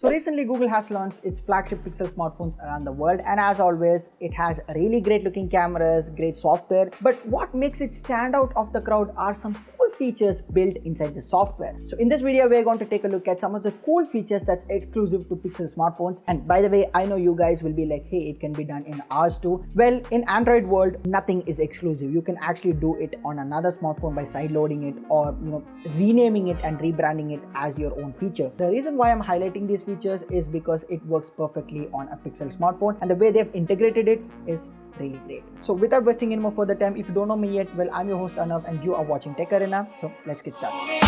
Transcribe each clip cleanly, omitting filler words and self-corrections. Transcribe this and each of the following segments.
So recently Google has launched its flagship Pixel smartphones around the world, and as always it has really great looking cameras, great software, but what makes it stand out of the crowd are some cool features built inside the software. So in this video we're going to take a look at some of the cool features that's exclusive to Pixel smartphones. And by the way, I know you guys will be like, hey, it can be done in ours too. Well, in Android world nothing is exclusive. You can actually do it on another smartphone by sideloading it or renaming it and rebranding it as your own feature. The reason why I'm highlighting these features is because it works perfectly on a Pixel smartphone, and the way they've integrated it is really great. So without wasting any more further time, if you don't know me yet, well, I'm your host Arnav and you are watching Tech Arena. So let's get started.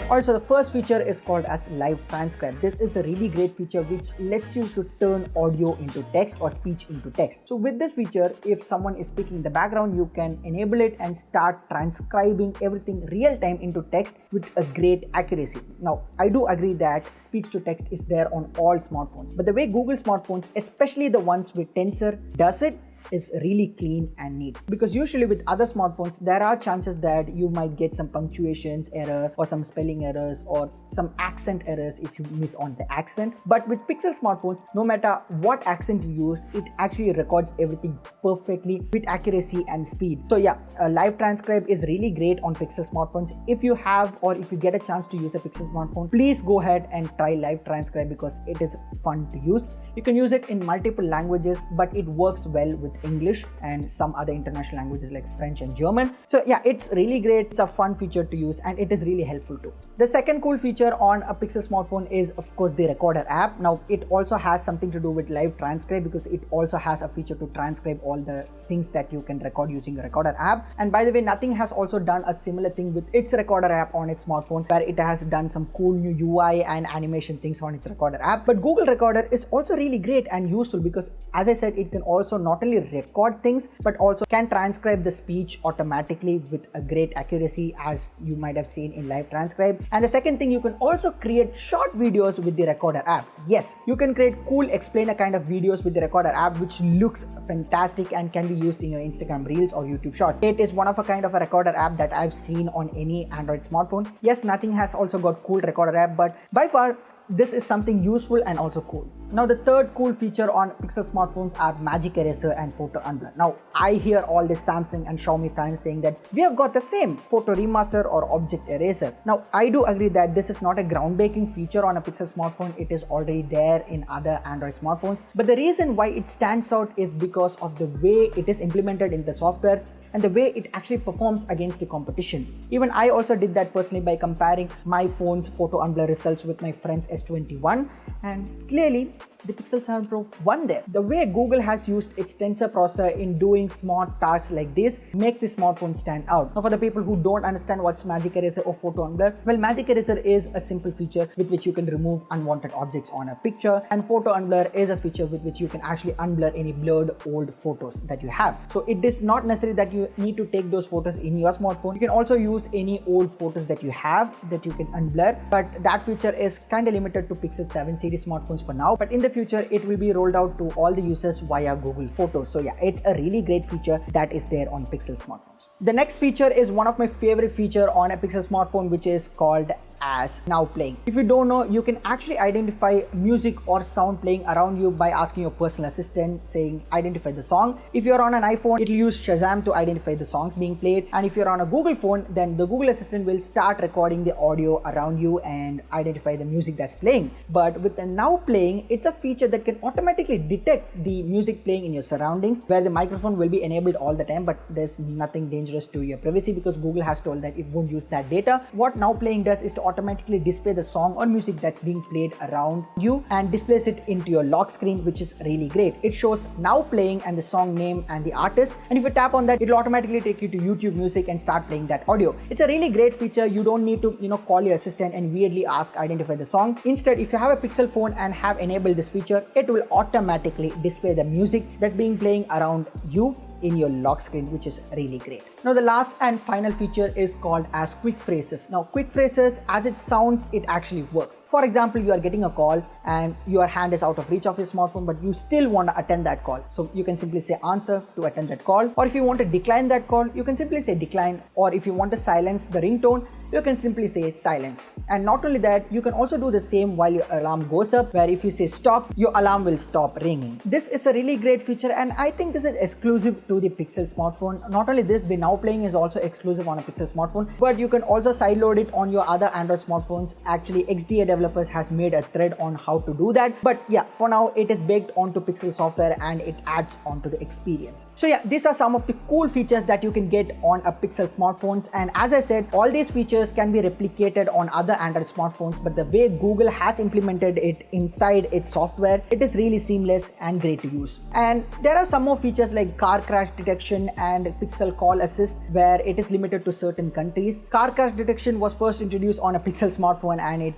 Also, the first feature is called as Live Transcribe. This is a really great feature which lets you to turn audio into text or speech into text. So with this feature, if someone is speaking in the background, you can enable it and start transcribing everything real time into text with a great accuracy. Now, I do agree that speech to text is there on all smartphones, but the way Google smartphones, especially the ones with Tensor, does it is really clean and neat. Because usually with other smartphones there are chances that you might get some punctuations error or some spelling errors or some accent errors if you miss on the accent. But with Pixel smartphones, no matter what accent you use, it actually records everything perfectly with accuracy and speed. So yeah, Live Transcribe is really great on Pixel smartphones. If you have or if you get a chance to use a Pixel smartphone, please go ahead and try Live Transcribe because it is fun to use. You can use it in multiple languages, but it works well with English and some other international languages like French and German. So yeah, it's really great. It's a fun feature to use and it is really helpful too. The second cool feature on a Pixel smartphone is of course the Recorder app. Now it also has something to do with Live Transcribe because it also has a feature to transcribe all the things that you can record using the Recorder app. And by the way, Nothing has also done a similar thing with its Recorder app on its smartphone, where it has done some cool new UI and animation things on its Recorder app. But Google Recorder is also really great and useful because, as I said, it can also not only record things but also can transcribe the speech automatically with a great accuracy, as you might have seen in Live Transcribe. And the second thing, you can also create short videos with the Recorder app. Yes, you can create cool explainer kind of videos with the Recorder app which looks fantastic and can be used in your Instagram Reels or YouTube Shorts. It is one of a kind of a Recorder app that I've seen on any Android smartphone. Yes, Nothing has also got cool Recorder app, but by far this is something useful and also cool. Now the third cool feature on Pixel smartphones are Magic Eraser and Photo Unblur. Now I hear all this Samsung and Xiaomi fans saying that we have got the same Photo Remaster or Object Eraser. Now I do agree that this is not a groundbreaking feature on a Pixel smartphone. It is already there in other Android smartphones. But the reason why it stands out is because of the way it is implemented in the software and the way it actually performs against the competition. Even I also did that personally by comparing my phone's Photo Unblur results with my friend's S21, and clearly the Pixel 7 Pro won there. The way Google has used its Tensor processor in doing smart tasks like this makes the smartphone stand out. Now for the people who don't understand what's Magic Eraser or Photo Unblur, well, Magic Eraser is a simple feature with which you can remove unwanted objects on a picture, and Photo Unblur is a feature with which you can actually unblur any blurred old photos that you have. So it is not necessary that you need to take those photos in your smartphone. You can also use any old photos that you have that you can unblur, but that feature is kind of limited to Pixel 7 series smartphones for now. But in the future it will be rolled out to all the users via Google Photos. So yeah, it's a really great feature that is there on Pixel smartphones. The next feature is one of my favorite feature on a Pixel smartphone, which is called as Now Playing. If you don't know, you can actually identify music or sound playing around you by asking your personal assistant saying identify the song. If you're on an iPhone, it will use Shazam to identify the songs being played, and if you're on a Google phone, then the Google Assistant will start recording the audio around you and identify the music that's playing. But with the Now Playing, it's a feature that can automatically detect the music playing in your surroundings, where the microphone will be enabled all the time, but there's nothing dangerous to your privacy because Google has told that it won't use that data. What Now Playing does is to automatically display the song or music that's being played around you and displays it into your lock screen, which is really great. It shows Now Playing and the song name and the artist, and if you tap on that, it will automatically take you to YouTube Music and start playing that audio. It's a really great feature. You don't need to call your assistant and weirdly ask identify the song. Instead, if you have a Pixel phone and have enabled this feature, it will automatically display the music that's being playing around you in your lock screen, which is really great. Now the last and final feature is called as quick phrases. Now quick phrases, as it sounds, it actually works. For example, you are getting a call and your hand is out of reach of your smartphone, but you still want to attend that call. So you can simply say answer to attend that call, or if you want to decline that call, you can simply say decline, or if you want to silence the ringtone, you can simply say silence. And not only that, you can also do the same while your alarm goes up, where if you say stop, your alarm will stop ringing. This is a really great feature, and I think this is exclusive to the Pixel smartphone. Not only this, the Now Playing is also exclusive on a Pixel smartphone, but you can also sideload it on your other Android smartphones. Actually, XDA developers has made a thread on how to do that, but yeah, for now it is baked onto Pixel software and it adds onto the experience. So yeah, these are some of the cool features that you can get on a Pixel smartphones, and as I said, all these features can be replicated on other Android smartphones, but the way Google has implemented it inside its software, it is really seamless and great to use. And there are some more features like car crash detection and Pixel Call Assist, where it is limited to certain countries. Car crash detection was first introduced on a Pixel smartphone and it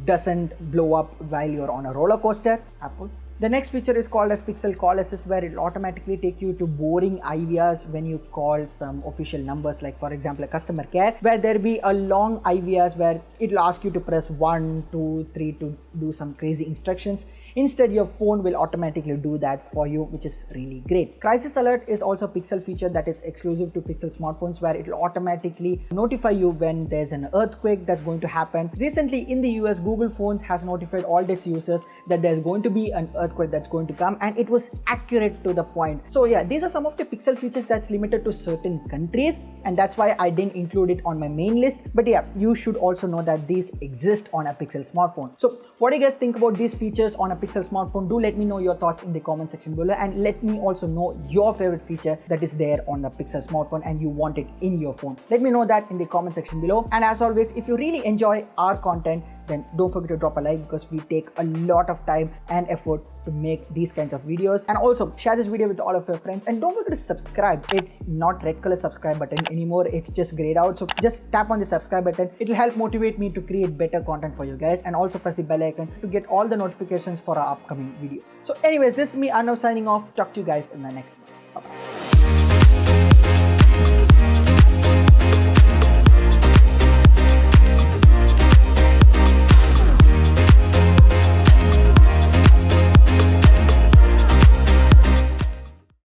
doesn't blow up while you're on a roller coaster. Apple. The next feature is called as Pixel Call Assist, where it will automatically take you to boring IVRs when you call some official numbers, like for example a customer care, where there will be a long IVRs where it will ask you to press 1, 2, 3 to do some crazy instructions. Instead, your phone will automatically do that for you, which is really great. Crisis Alert is also a Pixel feature that is exclusive to Pixel smartphones, where it will automatically notify you when there's an earthquake that's going to happen. Recently in the US, Google phones has notified all its users that there's going to be an earthquake that's going to come, and it was accurate to the point. So yeah, these are some of the Pixel features that's limited to certain countries, and that's why I didn't include it on my main list. But yeah, you should also know that these exist on a Pixel smartphone. So what do you guys think about these features on a Pixel smartphone? Do let me know your thoughts in the comment section below, and let me also know your favorite feature that is there on the Pixel smartphone and you want it in your phone. Let me know that in the comment section below. And as always, if you really enjoy our content, then don't forget to drop a like, because we take a lot of time and effort to make these kinds of videos. And also share this video with all of your friends, and don't forget to subscribe. It's not red color subscribe button anymore, it's just grayed out. So just tap on the subscribe button. It will help motivate me to create better content for you guys, and also press the bell icon to get all the notifications for our upcoming videos. So anyways, this is me, Arnav, signing off. Talk to you guys in the next one.